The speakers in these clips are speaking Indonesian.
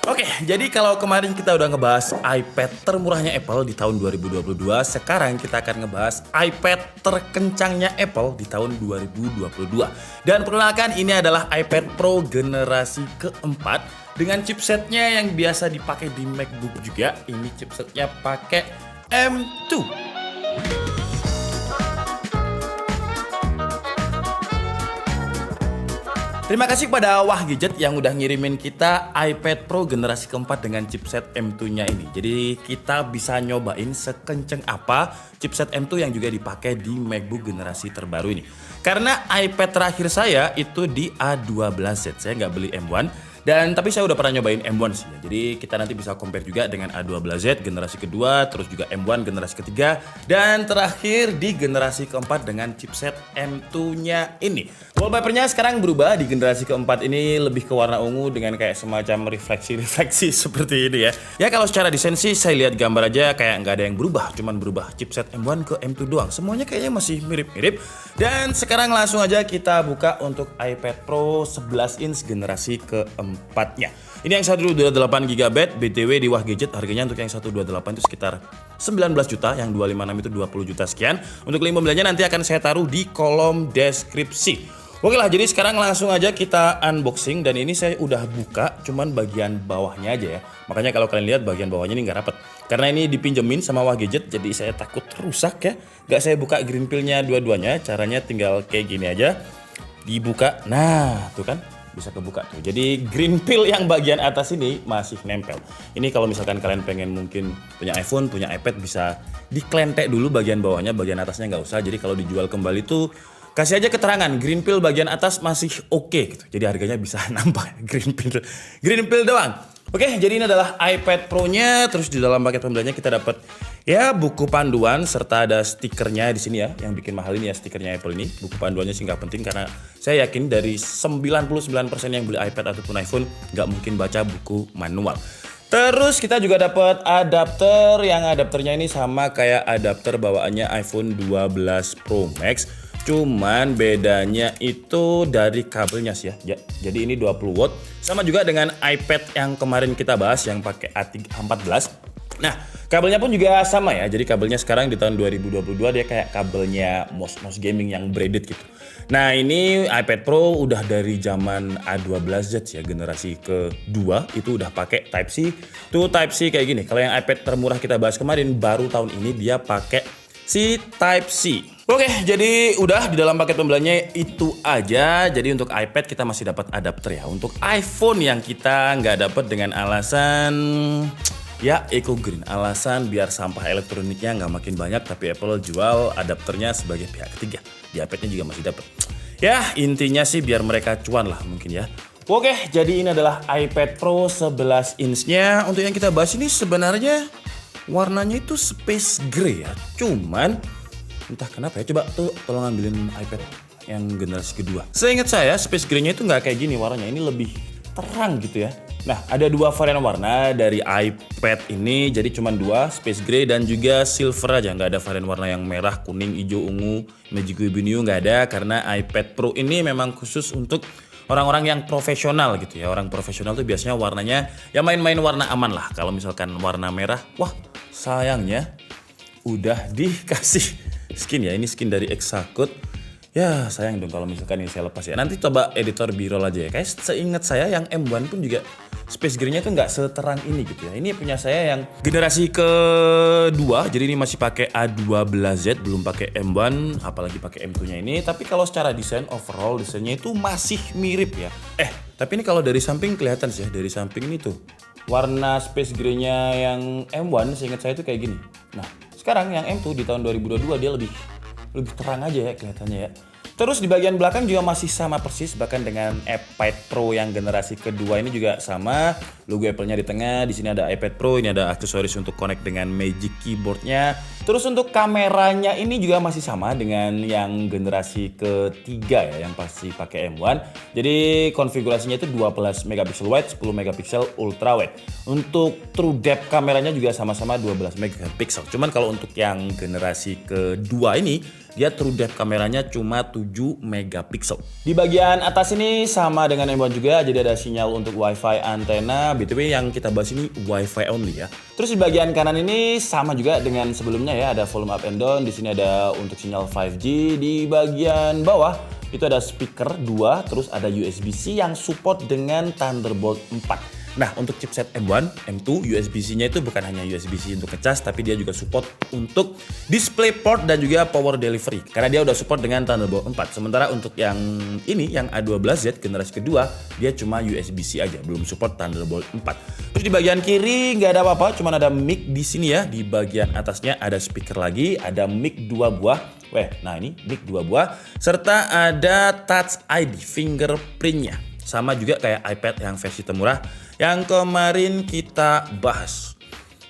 Oke, jadi kalau kemarin kita udah ngebahas iPad termurahnya Apple di tahun 2022, sekarang kita akan ngebahas iPad terkencangnya Apple di tahun 2022. Dan perkenalkan, ini adalah iPad Pro generasi keempat dengan chipsetnya yang biasa dipakai di MacBook juga. Ini chipsetnya pakai M2. Terima kasih kepada Wah Gadget yang udah ngirimin kita iPad Pro generasi keempat dengan chipset M2-nya ini. Jadi kita bisa nyobain sekenceng apa chipset M2 yang juga dipakai di MacBook generasi terbaru ini. Karena iPad terakhir saya itu di A12Z, saya nggak beli M1. Dan tapi saya udah pernah nyobain M1 sih ya. Jadi kita nanti bisa compare juga dengan A12Z generasi kedua, terus juga M1 generasi ketiga, dan terakhir di generasi keempat dengan chipset M2-nya ini. Wallpapernya sekarang berubah di generasi keempat ini, lebih ke warna ungu dengan kayak semacam refleksi-refleksi seperti ini ya. Ya kalau secara desain sih saya lihat gambar aja kayak nggak ada yang berubah, cuman berubah chipset M1 ke M2 doang. Semuanya kayaknya masih mirip-mirip. Dan sekarang langsung aja kita buka untuk iPad Pro 11 inch generasi keempatnya. Ini yang 128 GB, BTW di Wah Gadget harganya untuk yang 128 itu sekitar 19 juta, yang 256 itu 20 juta sekian. Untuk link pembeliannya nanti akan saya taruh di kolom deskripsi. Oke lah, jadi sekarang langsung aja kita unboxing, dan ini saya udah buka cuman bagian bawahnya aja ya. Makanya kalau kalian lihat bagian bawahnya ini nggak rapet. Karena ini dipinjemin sama Wah Gadget, jadi saya takut rusak ya. Nggak saya buka green peel-nya dua-duanya, caranya tinggal kayak gini aja. Dibuka, nah tuh kan bisa kebuka tuh. Jadi green peel yang bagian atas ini masih nempel. Ini kalau misalkan kalian pengen mungkin punya iPhone, punya iPad, bisa diklentek dulu bagian bawahnya, bagian atasnya nggak usah. Jadi kalau dijual kembali tuh kasih aja keterangan green peel bagian atas masih oke gitu. Jadi harganya bisa nambah green peel doang. Oke, jadi ini adalah iPad Pro-nya. Terus di dalam paket pembeliannya kita dapat ya buku panduan serta ada stikernya di sini ya. Yang bikin mahal ini ya stikernya Apple ini. Buku panduannya sih nggak penting karena saya yakin dari 99% yang beli iPad ataupun iPhone nggak mungkin baca buku manual. Terus kita juga dapat adapter, yang adapternya ini sama kayak adapter bawaannya iPhone 12 Pro Max. Cuman bedanya itu dari kabelnya sih ya. Jadi ini 20 watt. Sama juga dengan iPad yang kemarin kita bahas yang pakai A14. Nah, kabelnya pun juga sama ya. Jadi kabelnya sekarang di tahun 2022 dia kayak kabelnya mouse gaming yang braided gitu. Nah, ini iPad Pro udah dari zaman A12Z ya, generasi kedua itu udah pakai Type-C. Tuh Type-C kayak gini. Kalau yang iPad termurah kita bahas kemarin baru tahun ini dia pakai si Type-C. Oke, jadi udah di dalam paket pembeliannya itu aja. Jadi untuk iPad kita masih dapat adapter ya. Untuk iPhone yang kita nggak dapat dengan alasan ya eco green, alasan biar sampah elektroniknya nggak makin banyak. Tapi Apple jual adapternya sebagai pihak ketiga. Di iPadnya juga masih dapat. Ya intinya sih biar mereka cuan lah mungkin ya. Oke, jadi ini adalah iPad Pro 11 inch-nya. Untuk yang kita bahas ini sebenarnya warnanya itu space gray ya. Cuman entah kenapa ya, coba tuh tolong ambilin iPad yang generasi kedua. Seingat saya space gray-nya itu nggak kayak gini warnanya, ini lebih terang gitu ya. Nah, ada dua varian warna dari iPad ini, jadi cuma dua, space gray dan juga silver aja. Nggak ada varian warna yang merah, kuning, hijau, ungu, magic biru, nggak ada. Karena iPad Pro ini memang khusus untuk orang-orang yang profesional gitu ya. Orang profesional tuh biasanya warnanya ya main-main warna aman lah. Kalau misalkan warna merah, wah sayangnya udah dikasih skin ya, ini skin dari Exacut. Ya sayang dong kalau misalkan ini saya lepas ya. Nanti coba editor B-roll aja ya. Kayak seingat saya yang M1 pun juga space gray-nya tuh nggak seterang ini gitu ya. Ini punya saya yang generasi kedua, jadi ini masih pakai A12Z, belum pakai M1, apalagi pakai M2-nya ini. Tapi kalau secara desain overall desainnya itu masih mirip ya. Tapi ini kalau dari samping kelihatan sih ya, dari samping ini tuh warna space gray-nya yang M1 seingat saya itu kayak gini. Nah, sekarang yang M2 di tahun 2022 dia lebih terang aja ya kelihatannya ya. Terus di bagian belakang juga masih sama persis, bahkan dengan iPad Pro yang generasi kedua ini juga sama. logo Apple-nya di tengah, di sini ada iPad Pro, ini ada aksesoris untuk connect dengan Magic Keyboard-nya. Terus untuk kameranya ini juga masih sama dengan yang generasi ketiga ya, yang pasti pakai M1. Jadi konfigurasinya itu 12 megapiksel wide, 10 megapiksel ultra wide. Untuk true depth kameranya juga sama-sama 12 megapiksel. Cuman kalau untuk yang generasi kedua ini, dia true depth kameranya cuma 7 megapiksel. Di bagian atas ini sama dengan M1 juga, jadi ada sinyal untuk WiFi antena. BTW yang kita bahas ini WiFi only ya. Terus di bagian kanan ini sama juga dengan sebelumnya ya, ada volume up and down. Di sini ada untuk sinyal 5G. Di bagian bawah itu ada speaker 2, terus ada USB-C yang support dengan Thunderbolt 4. Nah, untuk chipset M1, M2, USB-C-nya itu bukan hanya USB-C untuk ngecas, tapi dia juga support untuk DisplayPort dan juga power delivery. Karena dia udah support dengan Thunderbolt 4. Sementara untuk yang ini, yang A12Z generasi kedua, dia cuma USB-C aja, belum support Thunderbolt 4. Terus di bagian kiri nggak ada apa-apa, cuma ada mic di sini ya. Di bagian atasnya ada speaker lagi, ada mic 2 buah. Nah ini mic 2 buah, serta ada Touch ID fingerprint-nya. Sama juga kayak iPad yang versi termurah yang kemarin kita bahas.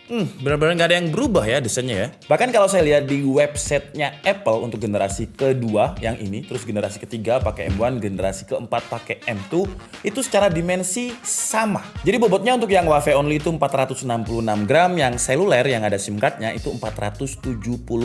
Benar-benar nggak ada yang berubah ya desainnya ya. Bahkan kalau saya lihat di websitenya Apple untuk generasi kedua yang ini, terus generasi ketiga pakai M1, generasi keempat pakai M2, itu secara dimensi sama. Jadi bobotnya untuk yang WiFi only itu 466 gram, yang seluler yang ada SIM cardnya itu 470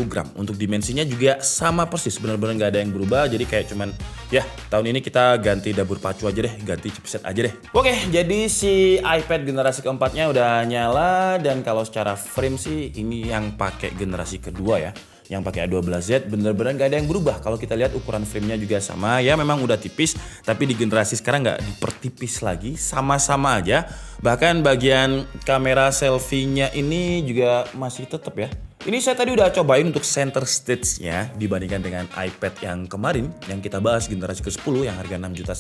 gram. Untuk dimensinya juga sama persis, benar-benar nggak ada yang berubah. Jadi kayak cuman ya tahun ini kita ganti dapur pacu aja deh, ganti chipset aja deh. Oke, jadi si iPad generasi keempatnya udah nyala, dan kalau secara frame sih ini yang pakai generasi kedua ya, yang pakai A12Z bener-bener nggak ada yang berubah. Kalau kita lihat ukuran framenya juga sama ya, memang udah tipis, tapi di generasi sekarang nggak dipertipis lagi, sama-sama aja. Bahkan bagian kamera selfie-nya ini juga masih tetap ya. Ini saya tadi udah cobain untuk center stage-nya dibandingkan dengan iPad yang kemarin yang kita bahas generasi ke-10 yang harga 6,5 juta.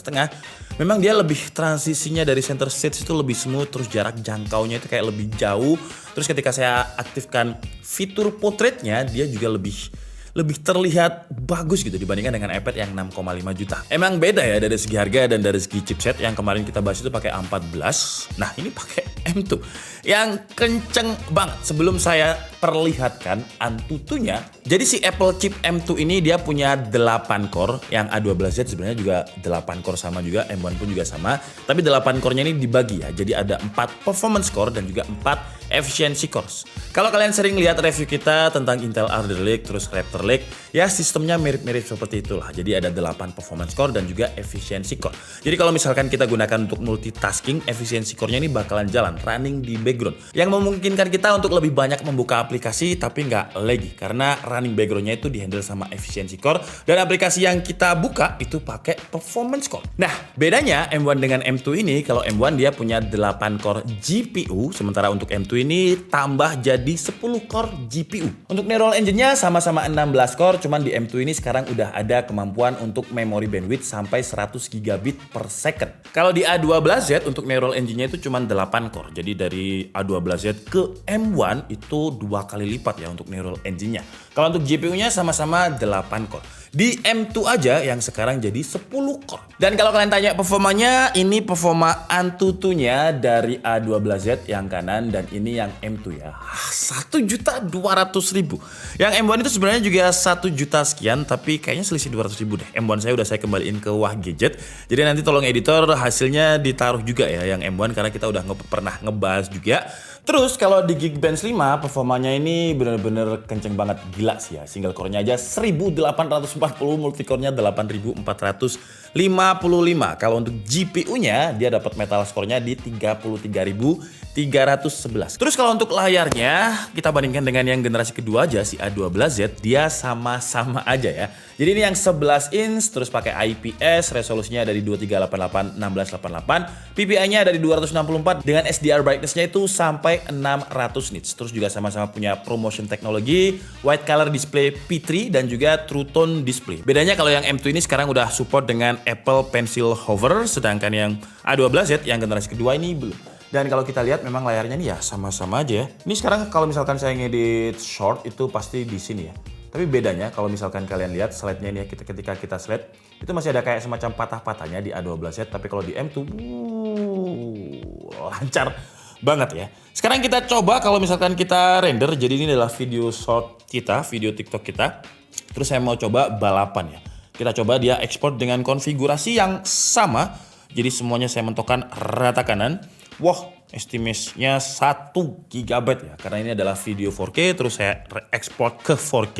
Memang dia lebih transisinya dari center stage itu lebih smooth, terus jarak jangkaunya itu kayak lebih jauh. Terus ketika saya aktifkan fitur portraitnya, dia juga lebih terlihat bagus gitu dibandingkan dengan iPad yang 6,5 juta. Emang beda ya dari segi harga dan dari segi chipset. Yang kemarin kita bahas itu pakai A14. Nah, ini pakai M2 yang kenceng banget. Sebelum saya perlihatkan Antutunya, jadi si Apple chip M2 ini dia punya 8 core. Yang A12Z sebenarnya juga 8 core sama juga, M1 pun juga sama. Tapi 8 core-nya ini dibagi ya. Jadi ada 4 performance core dan juga 4 efficiency cores. Kalau kalian sering lihat review kita tentang Intel Alder Lake terus Raptor Lake, ya sistemnya mirip-mirip seperti itulah. Jadi ada 8 performance core dan juga efficiency core. Jadi kalau misalkan kita gunakan untuk multitasking, efficiency core-nya ini bakalan jalan running di background, yang memungkinkan kita untuk lebih banyak membuka aplikasi tapi nggak laggy karena running background-nya itu dihandle sama efficiency core, dan aplikasi yang kita buka itu pakai performance core. Nah, bedanya M1 dengan M2 ini, kalau M1 dia punya 8 core GPU, sementara untuk M2 ini tambah jadi 10 core GPU. Untuk neural engine-nya sama-sama 16 core, cuman di M2 ini sekarang udah ada kemampuan untuk memory bandwidth sampai 100 gigabit per second. Kalau di A12Z untuk neural engine-nya itu cuman 8 core. Jadi dari A12Z ke M1 itu 2 kali lipat ya untuk neural engine-nya. Kalau untuk GPU-nya sama-sama 8 core. Di M2 aja yang sekarang jadi 10 core. Dan kalau kalian tanya performanya, ini performa Antutunya dari A12Z yang kanan dan ini yang M2 ya. 1.200.000. Yang M1 itu sebenarnya juga 1 juta sekian, tapi kayaknya selisih 200.000 deh. M1 saya udah saya kembaliin ke Wah Gadget. Jadi nanti tolong editor hasilnya ditaruh juga ya yang M1 karena kita udah pernah ngebahas juga. Terus kalau di Geekbench 5 performanya ini bener-bener kenceng banget, gila sih ya. Single core-nya aja 1840, multi-core-nya 8455. Kalau untuk GPU-nya dia dapat metal score-nya di 33.311. Terus kalau untuk layarnya kita bandingkan dengan yang generasi kedua aja si A12Z, dia sama-sama aja ya. Jadi ini yang 11 inch terus pakai IPS, resolusinya dari 2388 1688, PPI-nya dari 264 dengan SDR brightness-nya itu sampai 600 nits. Terus juga sama-sama punya ProMotion teknologi, white color display P3 dan juga True Tone display. Bedanya kalau yang M2 ini sekarang udah support dengan Apple Pencil Hover, sedangkan yang A12Z yang generasi kedua ini belum. Dan kalau kita lihat memang layarnya nih ya sama-sama aja ya. Ini sekarang kalau misalkan saya ngedit short itu pasti di sini ya. Tapi bedanya kalau misalkan kalian lihat slide-nya ini ya, ketika kita slide itu masih ada kayak semacam patah-patahnya di A12Z, tapi kalau di M2 lancar banget ya. Sekarang kita coba kalau misalkan kita render. Jadi ini adalah video short kita, video TikTok kita. Terus saya mau coba balapan ya. Kita coba dia ekspor dengan konfigurasi yang sama. Jadi semuanya saya mentokkan rata kanan. Wah, estimasinya 1 GB ya. Karena ini adalah video 4K, terus saya ekspor ke 4K.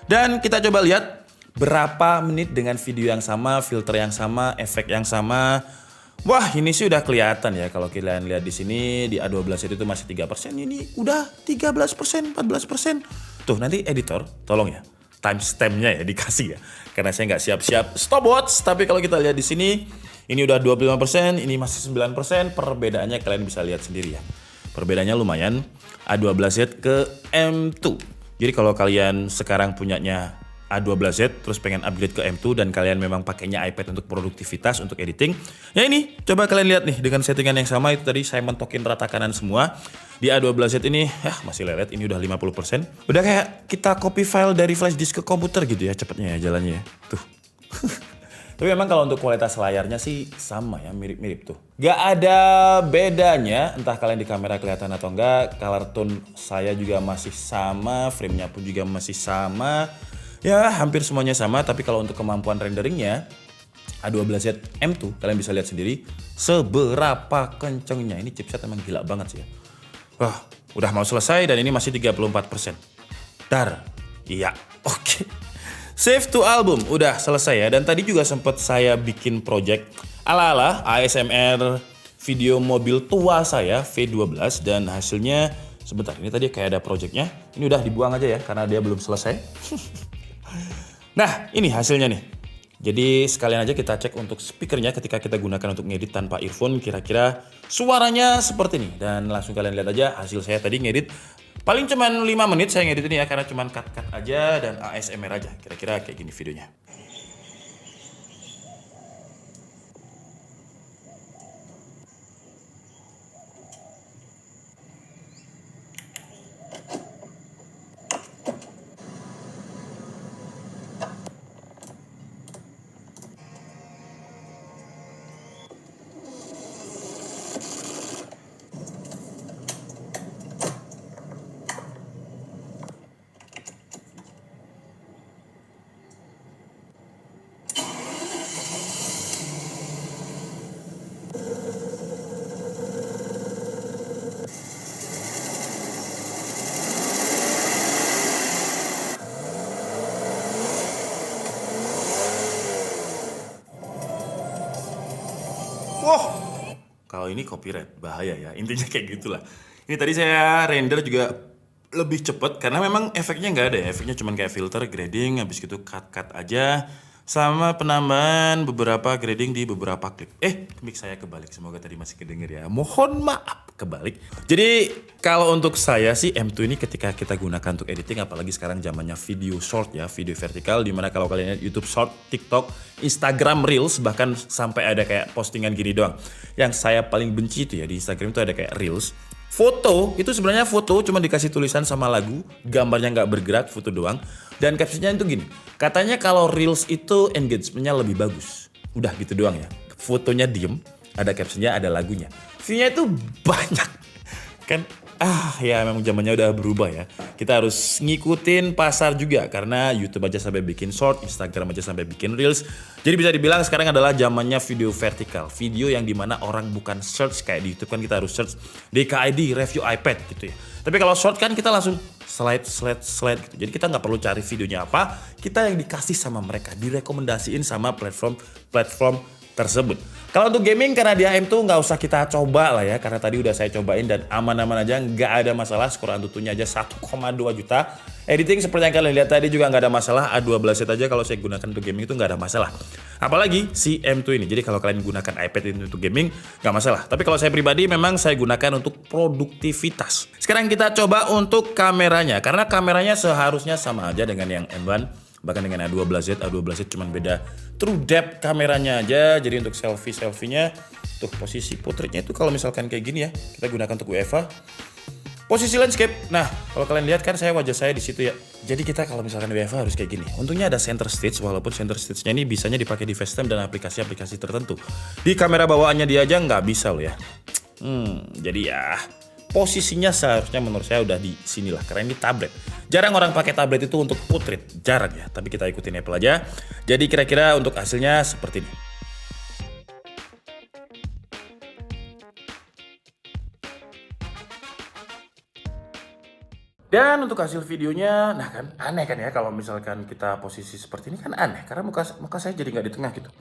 Dan kita coba lihat berapa menit dengan video yang sama, filter yang sama, efek yang sama. Wah, ini sih udah kelihatan ya. Kalau kalian lihat di sini di A12 itu masih 3%, ini udah 13%, 14%. Tuh, nanti editor tolong ya timestamp-nya ya dikasih ya. Karena saya nggak siap-siap stopwatch, tapi kalau kita lihat di sini ini udah 25%, ini masih 9%. Perbedaannya kalian bisa lihat sendiri ya. Perbedaannya lumayan. A12Z ke M2. Jadi kalau kalian sekarang punyanya A12Z terus pengen upgrade ke M2 dan kalian memang pakainya iPad untuk produktivitas, untuk editing. Ya ini, coba kalian lihat nih dengan settingan yang sama itu tadi saya mentokin rata kanan semua. Di A12Z ini masih lelet, ini udah 50%. Udah kayak kita copy file dari flash disk ke komputer gitu ya cepetnya ya jalannya ya. Tuh. Tapi memang kalau untuk kualitas layarnya sih sama ya, mirip-mirip tuh. Gak ada bedanya, entah kalian di kamera kelihatan atau enggak. Color tone saya juga masih sama, frame-nya pun juga masih sama. Ya hampir semuanya sama, tapi kalau untuk kemampuan renderingnya A12Z M2 kalian bisa lihat sendiri seberapa kencengnya. Ini chipset emang gila banget sih ya. Wah, udah mau selesai dan ini masih 34%. Dar, iya, oke. Save to album, udah selesai ya. Dan tadi juga sempat saya bikin project ala-ala ASMR video mobil tua saya V12 dan hasilnya sebentar, ini tadi kayak ada projectnya. Ini udah dibuang aja ya karena dia belum selesai. Nah, ini hasilnya nih. Jadi sekalian aja kita cek untuk speakernya ketika kita gunakan untuk ngedit tanpa earphone, kira-kira suaranya seperti ini. Dan langsung kalian lihat aja hasil saya tadi ngedit. Paling cuman 5 menit saya ngedit ini ya, karena cuman cut-cut aja dan ASMR aja. Kira-kira kayak gini videonya. Wah, kalau ini copyright bahaya ya. Intinya kayak gitulah. Ini tadi saya render juga lebih cepet karena memang efeknya nggak ada ya. Efeknya cuma kayak filter, grading, habis gitu cut aja. Sama penambahan beberapa grading di beberapa klip. Mic saya kebalik. Semoga tadi masih kedenger ya. Mohon maaf kebalik. Jadi kalau untuk saya sih M2 ini ketika kita gunakan untuk editing, apalagi sekarang zamannya video short ya, video vertikal, dimana kalau kalian lihat YouTube short, TikTok, Instagram Reels, bahkan sampai ada kayak postingan gini doang. Yang saya paling benci itu ya di Instagram itu ada kayak Reels. Foto, itu sebenarnya foto cuma dikasih tulisan sama lagu, gambarnya nggak bergerak, foto doang. Dan captionnya itu gini, katanya kalau Reels itu engagementnya lebih bagus. Udah gitu doang ya. Fotonya diem, ada captionnya, ada lagunya. View-nya itu banyak. Kan, ya memang zamannya udah berubah ya. Kita harus ngikutin pasar juga, karena YouTube aja sampai bikin short, Instagram aja sampai bikin Reels. Jadi bisa dibilang sekarang adalah zamannya video vertikal. Video yang dimana orang bukan search kayak di YouTube kan kita harus search DKID review iPad gitu ya. Tapi kalau short kan kita langsung slide gitu. Jadi kita nggak perlu cari videonya apa, kita yang dikasih sama mereka, direkomendasiin sama platform tersebut. Kalau untuk gaming karena di AM tuh nggak usah kita coba lah ya, karena tadi udah saya cobain dan aman-aman aja, nggak ada masalah. Skor Antutunya aja 1,2 juta. Editing seperti yang kalian lihat tadi juga nggak ada masalah. A12Z aja kalau saya gunakan untuk gaming itu nggak ada masalah. Apalagi si M2 ini. Jadi kalau kalian gunakan iPad ini untuk gaming nggak masalah. Tapi kalau saya pribadi memang saya gunakan untuk produktivitas. Sekarang kita coba untuk kameranya, karena kameranya seharusnya sama aja dengan yang M1. Bahkan dengan A12Z cuma beda true depth kameranya aja. Jadi untuk selfie-nya tuh posisi portraitnya itu kalau misalkan kayak gini ya, kita gunakan untuk WFA. Posisi landscape. Nah, kalau kalian lihat kan wajah saya di situ ya. Jadi kita kalau misalkan WFA harus kayak gini. Untungnya ada center stage, walaupun center stage-nya ini bisanya dipakai di FaceTime dan aplikasi-aplikasi tertentu. Di kamera bawaannya dia aja nggak bisa loh ya. Jadi ya posisinya seharusnya menurut saya udah di sinilah karena ini tablet. Jarang orang pakai tablet itu untuk portrait, jarang ya. Tapi kita ikutin Apple aja. Jadi kira-kira untuk hasilnya seperti ini. Dan untuk hasil videonya, nah kan aneh kan ya kalau misalkan kita posisi seperti ini kan aneh karena muka saya jadi nggak di tengah gitu.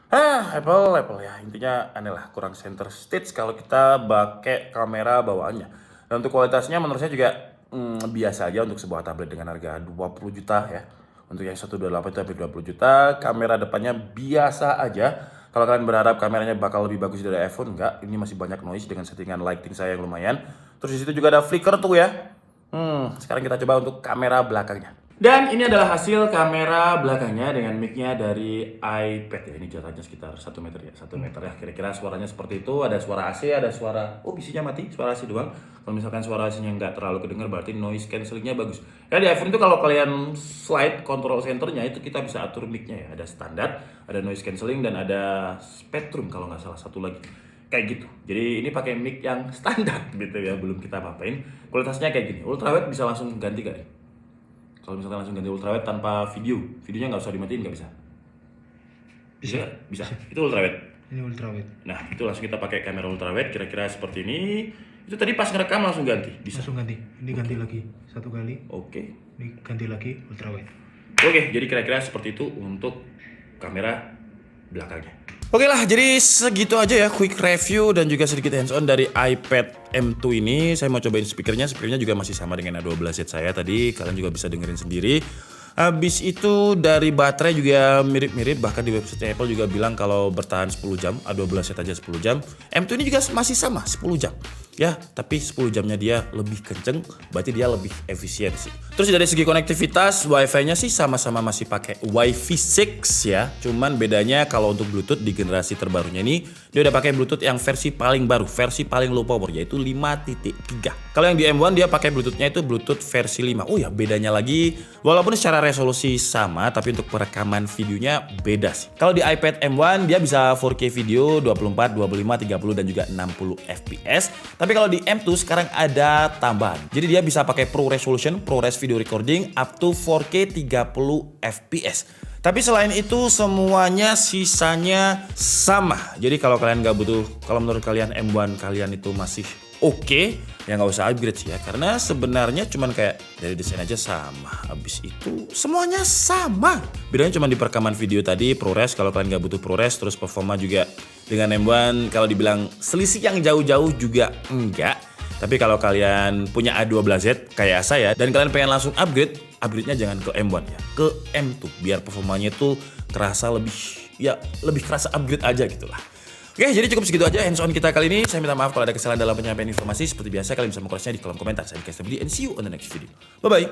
Apple ya intinya aneh lah, kurang center stage kalau kita pakai kamera bawaannya. Dan untuk kualitasnya menurut saya juga biasa aja untuk sebuah tablet dengan harga 20 juta ya. Untuk yang 128 itu hampir 20 juta, kamera depannya biasa aja. Kalau kalian berharap kameranya bakal lebih bagus dari iPhone, enggak, ini masih banyak noise dengan settingan lighting saya yang lumayan. Terus di situ juga ada flicker tuh ya. Sekarang kita coba untuk kamera belakangnya. Dan ini adalah hasil kamera belakangnya dengan mic-nya dari iPad ya. Ini jaraknya sekitar 1 meter ya. 1 meter ya. Kira-kira suaranya seperti itu. Ada suara AC, ada suara... Oh, bisinya mati. Suara AC doang. Kalau misalkan suara AC-nya nggak terlalu kedengar, berarti noise cancellingnya bagus. Ya di iPhone itu kalau kalian slide control centernya itu kita bisa atur mic-nya ya. Ada standar, ada noise cancelling, dan ada spectrum kalau nggak salah satu lagi. Kayak gitu. Jadi ini pakai mic yang standar gitu ya. Belum kita apa-apain. Kualitasnya kayak gini. Ultrawide bisa langsung ganti gak nih? Kalau misalkan langsung ganti ultrawide tanpa videonya nggak usah dimatiin, nggak bisa? Bisa. Itu ultrawide. Ini ultrawide. Nah, itu langsung kita pakai kamera ultrawide kira-kira seperti ini. Itu tadi pas ngerekam langsung ganti. Bisa. Langsung ganti. Ini ganti lagi 1 kali. Oke. Ini ganti lagi ultrawide. Oke, jadi kira-kira seperti itu untuk kamera belakangnya. Oke lah, jadi segitu aja ya quick review dan juga sedikit hands on dari iPad M2 ini. Saya mau cobain speakernya juga masih sama dengan A12Z saya tadi. Kalian juga bisa dengerin sendiri. Habis itu dari baterai juga mirip-mirip, bahkan di website Apple juga bilang kalau bertahan 10 jam, A12Z aja 10 jam. M2 ini juga masih sama 10 jam. Ya, tapi 10 jamnya dia lebih kenceng, berarti dia lebih efisien sih. Terus dari segi konektivitas, Wi-Fi-nya sih sama-sama masih pakai Wi-Fi 6 ya. Cuman bedanya kalau untuk Bluetooth di generasi terbarunya ini, dia udah pakai Bluetooth yang versi paling baru, versi paling low power, yaitu 5.3. Kalau yang di M1 dia pakai Bluetooth-nya itu Bluetooth versi 5. Oh ya, bedanya lagi, walaupun secara resolusi sama, tapi untuk perekaman videonya beda sih. Kalau di iPad M1 dia bisa 4K video 24, 25, 30 dan juga 60 fps. Tapi kalau di M2 sekarang ada tambahan. Jadi dia bisa pakai ProRes video recording up to 4K 30 fps. Tapi selain itu semuanya sisanya sama. Jadi kalau kalian nggak butuh, kalau menurut kalian M1 kalian itu masih oke, ya nggak usah upgrade sih ya. Karena sebenarnya cuman kayak dari desain aja sama. Habis itu semuanya sama. Bedanya cuma di perekaman video tadi ProRes. Kalau kalian nggak butuh ProRes, terus performa juga dengan M1 kalau dibilang selisih yang jauh-jauh juga enggak. Tapi kalau kalian punya A12Z kayak saya dan kalian pengen langsung upgrade-nya jangan ke M1 ya, ke M2 biar performanya tuh kerasa lebih kerasa upgrade aja gitulah. Oke, jadi cukup segitu aja hands on kita kali ini. Saya minta maaf kalau ada kesalahan dalam penyampaian informasi. Seperti biasa kalian bisa mengkoreksinya di kolom komentar. Saya Dika Stabdi and see you on the next video. Bye bye.